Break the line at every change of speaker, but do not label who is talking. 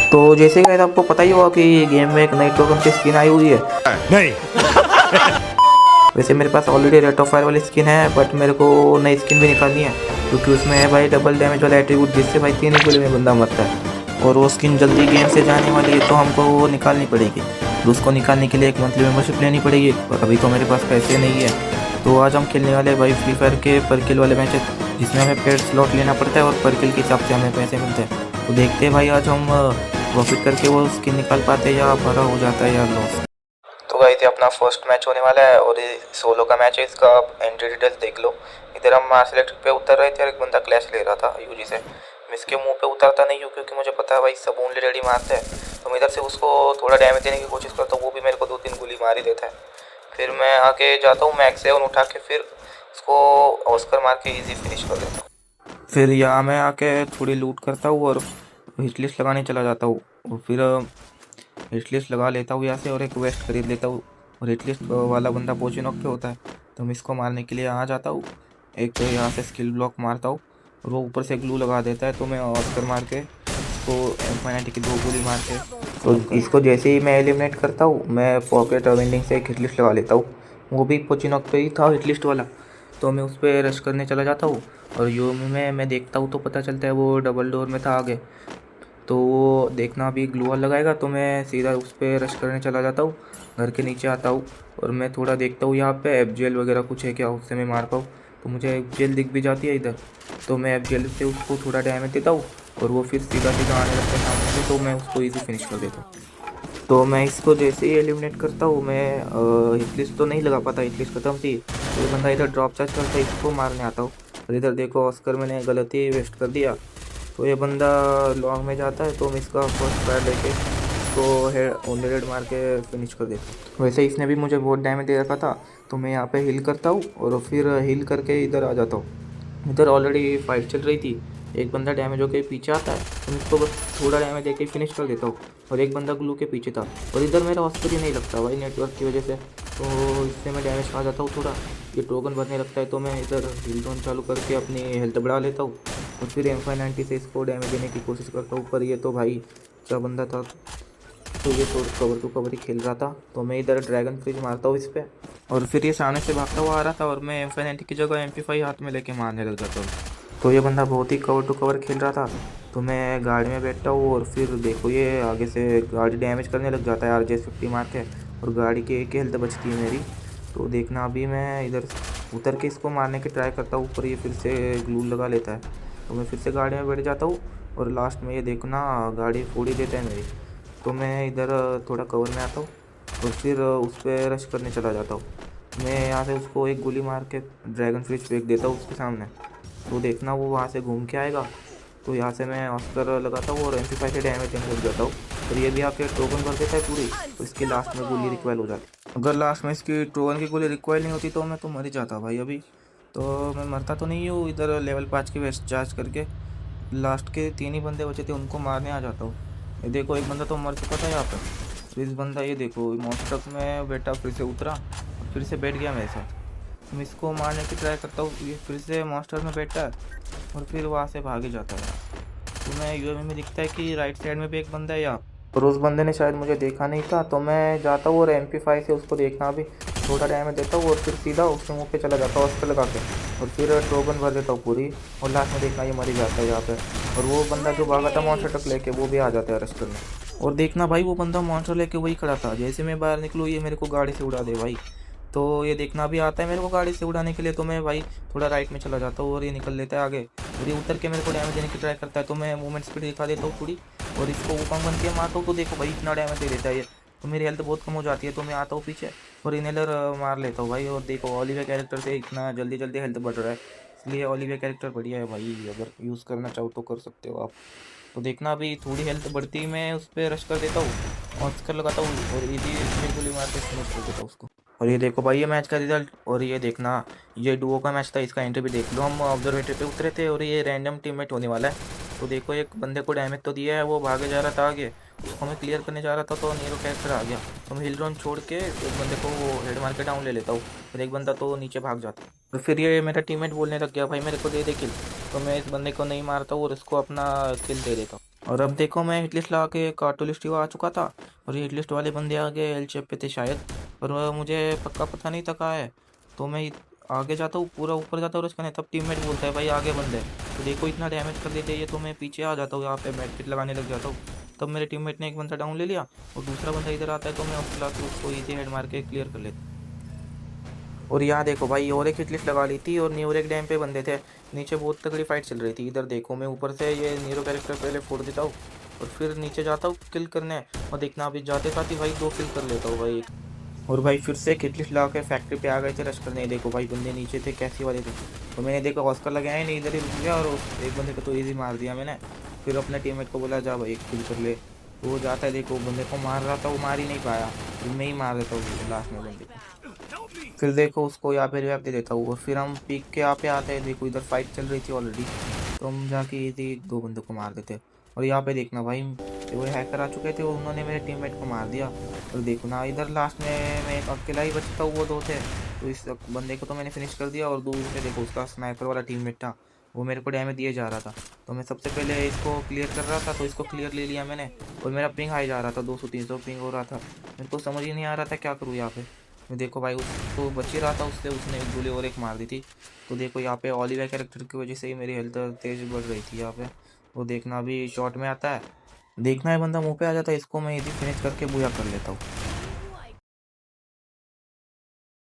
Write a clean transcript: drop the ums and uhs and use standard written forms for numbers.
तो जैसे कि आपको पता ही होगा कि गेम में एक नई टोकन की स्किन आई हुई है।
नहीं।
वैसे मेरे पास ऑलरेडी रेट ऑफ फायर वाली स्किन है, बट मेरे को नई स्किन भी निकालनी है क्योंकि उसमें है भाई डबल डैमेज वाला एट्रीब्यूट, जिससे भाई 3 ही गोली में बंदा मरता है। और वो स्किन जल्दी गेम से जाने वाली है तो हमको वो निकालनी पड़ेगी। तो उसको निकालने के लिए एक मंथली मेंबरशिप लेनी पड़ेगी, और अभी तो मेरे पास पैसे नहीं है। तो आज हम खेलने वाले भाई फ्री फायर के पर किल वाले मैच, जिसमें हमें पेड स्लॉट लेना पड़ता है और पर किल के हिसाब से हमें पैसे मिलते हैं। तो देखते हैं भाई आज हम प्रॉफिट करके वो स्किन निकाल पाते हैं या भरा हो जाता है या लॉस। तो भाई ये अपना फर्स्ट मैच होने वाला है और ये सोलो का मैच है। इसका आप एंट्री डिटेल्स देख लो। इधर हम सेलेक्ट पे उतर रहे थे और एक बंदा क्लैश ले रहा था यूजी से। मैं इसके मुंह पे उतरता नहीं हूँ क्योंकि मुझे पता है भाई सब ओनली रेडी मारते हैं। तो मैं इधर से उसको थोड़ा डैमेज देने की कोशिश करता हूँ, वो भी मेरे को 2-3 गोली मार ही देता है। फिर मैं आगे जाता हूँ, मैक्स 7 उठा के फिर उसको ऑस्कर मार के ईजी फिनिश कर देता हूँ। फिर यहाँ मैं आके थोड़ी लूट करता हूँ और हिट लिस्ट लगाने चला जाता हूँ। और फिर हिट लिस्ट लगा लेता हूँ यहाँ से और एक वेस्ट खरीद लेता हूँ। और हिट लिस्ट वाला बंदा पोची नॉक पे होता है, तो मैं इसको मारने के लिए यहाँ जाता हूँ। एक यहाँ से स्किल ब्लॉक मारता हूँ और वो ऊपर से ग्लू लगा देता है, तो मैं ऑस्कर मार के इसको M590 की 2 गोली मार के तो इसको जैसे ही मैं एलिमिनेट करता हूँ, मैं पॉकेट वेंडिंग से एक हिट लिस्ट लगा लेता हूँ। वो भी पोची नॉक पे ही था हिट लिस्ट वाला, तो मैं उस पर रश करने चला जाता हूँ। और यू में मैं देखता हूँ तो पता चलता है वो डबल डोर में था आगे। तो वो देखना अभी ग्लू वॉल लगाएगा, तो मैं सीधा उस पर रश करने चला जाता हूँ। घर के नीचे आता हूँ और मैं थोड़ा देखता हूँ यहाँ पे FGL वगैरह कुछ है क्या, उससे मैं मार पाऊँ। तो मुझे FGL दिख भी जाती है इधर, तो मैं FGL से उसको थोड़ा डैमेज देता हूँ और वो फिर सीधा सीधा आने लगता है सामने से, तो मैं उसको ईजी फिनिश कर देता हूँ। तो मैं इसको जैसे ही एलिमिनेट करता हूँ, मैं हिट लिस्ट तो नहीं लगा पाता, हिट लिस्ट खत्म थी। तो ये बंदा इधर ड्रॉप चार्ज करता है, इसको मारने आता हूँ। और इधर देखो ऑस्कर मैंने गलती वेस्ट कर दिया, तो ये बंदा लॉन्ग में जाता है, तो मैं इसका फर्स्ट फायर लेके इसको हेड ओनली रेड मार के फिनिश कर देता हूँ। वैसे इसने भी मुझे बहुत डैमेज दे रखा था, तो मैं यहाँ पे हील करता हूँ और फिर हील करके इधर आ जाता हूँ। इधर ऑलरेडी फाइट चल रही थी, एक बंदा डैमेज होकर पीछे आता है, तो मैं इसको बस थोड़ा डैमेज देके फिनिश कर देता हूँ। और एक बंदा ग्लू के पीछे था, और इधर मेरा ऑस्कर ही नहीं लगता भाई नेटवर्क की वजह से, तो इससे मैं डैमेज खा जाता हूँ थोड़ा। ये टोकन भरने लगता है, तो मैं इधर हील ड्रोन चालू करके अपनी हेल्थ बढ़ा लेता हूँ और फिर M590 से इसको डैमेज देने की कोशिश करता हूँ। पर ये तो भाई क्या बंदा था, तो ये तो कवर टू कवर ही खेल रहा था, तो मैं इधर ड्रैगन फ्रीज मारता हूँ इस पर। और फिर ये सामने से भागता हुआ आ रहा था और मैं M590 की जगह MP5 हाथ में लेके मारने लग जाता हूँ। तो ये बंदा बहुत ही कवर टू कवर खेल रहा था, तो मैं गाड़ी में बैठता हूँ और फिर देखो ये आगे से गाड़ी डैमेज करने लग जाता है RJ50 मार के, और गाड़ी की एक हेल्थ बचती है मेरी। तो देखना अभी मैं इधर उतर के इसको मारने की ट्राई करता हूँ, पर ये फिर से ग्लू लगा लेता है, तो मैं फिर से गाड़ी में बैठ जाता हूँ और लास्ट में ये देखना गाड़ी फोड़ ही देता है मेरी। तो मैं इधर थोड़ा कवर में आता हूँ और फिर उस पर रश करने चला जाता हूँ। मैं यहाँ से उसको एक गोली मार के ड्रैगन फ्रिज फेंक देता हूँ उसके सामने, तो देखना वो वहाँ से घूम के आएगा। तो यहाँ से मैं ऑस्कर लगाता हूँ और MP5 से डैमेज देने लग जाता हूँ, और ये भी आके टोकन भर देता है पूरी, तो इसकी लास्ट में गोली रिकॉइल हो जाती है। अगर लास्ट में इसकी टोकन की गोली रिकॉइल नहीं होती तो मैं तो मर ही जाता भाई अभी। तो मैं मरता तो नहीं हूँ, इधर लेवल 5 की वेस्ट चार्ज करके लास्ट के 3 ही बंदे बचे थे उनको मारने आ जाता हूँ। ये देखो एक बंदा तो मर चुका था यहाँ पर, तो इस बंदा ये देखो मॉन्स्टर ट्रक में बैठा फिर से उतरा और फिर से बैठ गया मेरे साथ। मैं इसको मारने की ट्राई करता हूँ, ये फिर से मॉन्स्टर में बैठा है और फिर वहाँ से भाग ही जाता है। तो मैं UAV में दिखता है कि राइट साइड में भी एक बंदा है यहाँ, और उस बंदे ने शायद मुझे देखा नहीं था, तो मैं जाता हूँ और MP5 से उसको देखना भी थोड़ा डैमेज देता हूँ और फिर सीधा उसके मुँह पे चला जाता हूँ ऑस्कर लगा के, और फिर टोकन भर देता हूँ पूरी, और लास्ट में देखना ये मर ही जाता है यहाँ पे। और वो बंदा जो भागा था मॉन्स्टर ट्रक लेके वो भी आ जाता है अरेस्ट करने। और देखना भाई वो बंदा मॉन्स्टर लेके वही खड़ा था, जैसे मैं बाहर निकलूँ ये मेरे को गाड़ी से उड़ा दे भाई। तो ये देखना भी आता है मेरे को गाड़ी से उड़ाने के लिए, तो मैं भाई थोड़ा राइट में चला जाता हूँ और ये निकल लेता है आगे, और ये उतर के मेरे को डैमेज देने की ट्राई करता है, तो मैं मूवमेंट स्पीड दिखा देता हूँ थोड़ी और इसको ऊपर बन के मारता हूँ। तो देखो भाई इतना डैमेज दे देता है ये, तो मेरी हेल्थ बहुत कम हो जाती है, तो मैं आता हूँ पीछे और इनहेलर मार लेता हूँ भाई। और देखो ओलिविया कैरेक्टर से इतना जल्दी जल्दी हेल्थ बढ़ रहा है, इसलिए ओलिविया कैरेक्टर बढ़िया है भाई, अगर यूज़ करना चाहो तो कर सकते हो आप। तो देखना अभी थोड़ी हेल्थ बढ़ती मैं उस पर रश कर देता हूँ, ऑस्कर लगाता हूँ और इजी गोली मार के फिनिश कर देता हूँ उसको। और ये देखो भाई ये मैच का रिजल्ट, और ये देखना ये डुओ का मैच था, इसका एंट्री भी देख लो। हम ऑब्जर्वेटरी पे उतरे थे और ये रैंडम टीममेट होने वाला है। तो देखो एक बंदे को डैमेज तो दिया है, वो भागे जा रहा था आगे, उसको मैं क्लियर करने जा रहा था तो नीरो कैरेक्टर आ गया, तो मैं हिल ड्रोन छोड़ के एक बंदे को हेड मार के डाउन ले लेता हूँ, फिर एक बंदा तो नीचे भाग जाता है। तो फिर ये मेरा टीममेट बोलने लग गया भाई मेरे को दे दे किल, तो मैं इस बंदे को नहीं मारता हूँ और उसको अपना किल दे देता हूँ। और अब देखो मैं हिट लिस्ट लगा के कार्टू लिस्ट आ चुका था, और ये हिट लिस्ट वाले बंदे आगे एल शेप पे थे शायद, पर मुझे पक्का पता नहीं था कहाँ है। तो मैं आगे जाता हूँ, पूरा ऊपर जाता हूँ, और इसका तब टीममेट बोलता है भाई आगे बंदे। तो देखो इतना डैमेज कर देते हैं ये, तो मैं पीछे आ जाता हूँ, यहाँ पे मेडकिट लगाने लग जाता हूँ। तब मेरे टीममेट ने एक बंदा डाउन ले लिया, और दूसरा बंदा इधर आता है, तो मैं उसके लाके उसको इजी हेड मार के क्लियर कर लेता हूँ। और यहाँ देखो भाई और एक हिट लिस्ट लगा ली थी, और न्यू एक डैम पे बंदे थे, नीचे बहुत तगड़ी फाइट चल रही थी। इधर देखो मैं ऊपर से ये नीरो कैरेक्टर पहले फोड़ देता हूँ, और फिर नीचे जाता हूँ किल करने, और देखना अभी जाते साथ ही भाई 2 किल कर लेता हूँ भाई। और भाई फिर से हिट लिस्ट लगा के फैक्ट्री पे आ गए थे रश करने। देखो भाई बंदे नीचे थे कैसी वाले थे, तो मैंने देखा ऑस्कर लगाया ही नहीं, इधर ही रुक गया, और एक बंदे को तो इजी मार दिया मैंने। फिर अपने टीममेट को बोला जा भाई एक किल कर ले, तो वो जाता है, देखो बंदे को मार रहा था, वो मार ही नहीं पाया, फिर मैं ही मार देता हूँ लास्ट में बंदे को। फिर देखो उसको यहाँ पे रिवाइव दे देता हूँ, और फिर हम पीक के यहाँ पे आते हैं। देखो इधर फाइट चल रही थी ऑलरेडी, तो हम जाके इजी 2 बंदों को मार देते। और यहाँ पे देखना भाई वो हैकर आ चुके थे, उन्होंने मेरे टीममेट को मार दिया। और देखो ना इधर लास्ट में मैं एक अकेला ही बचता हूँ, वो 2 थे, तो इस बंदे को तो मैंने फिनिश कर दिया। और दूर से देखो उसका स्नाइपर वाला टीममेट था, वो मेरे को डैमेज दिए जा रहा था, तो मैं सबसे पहले इसको क्लियर कर रहा था, तो इसको क्लियर ले लिया मैंने। और मेरा पिंग हाई जा रहा था, 200-300 पिंग हो रहा था, मेरे को समझ ही नहीं आ रहा था क्या करूँ यहाँ पे। मैं देखो भाई उसको बच ही रहा था उससे, उसने एक गोली और एक मार दी थी। तो देखो यहाँ पे ऑलिवर कैरेक्टर की वजह से ही मेरी हेल्थ तेज बढ़ रही थी यहाँ पे। वो देखना अभी शॉट में आता है, देखना है बंदा मुंह पे आ जाता है, इसको मैं इजी फिनिश करके बुया कर लेता हूँ।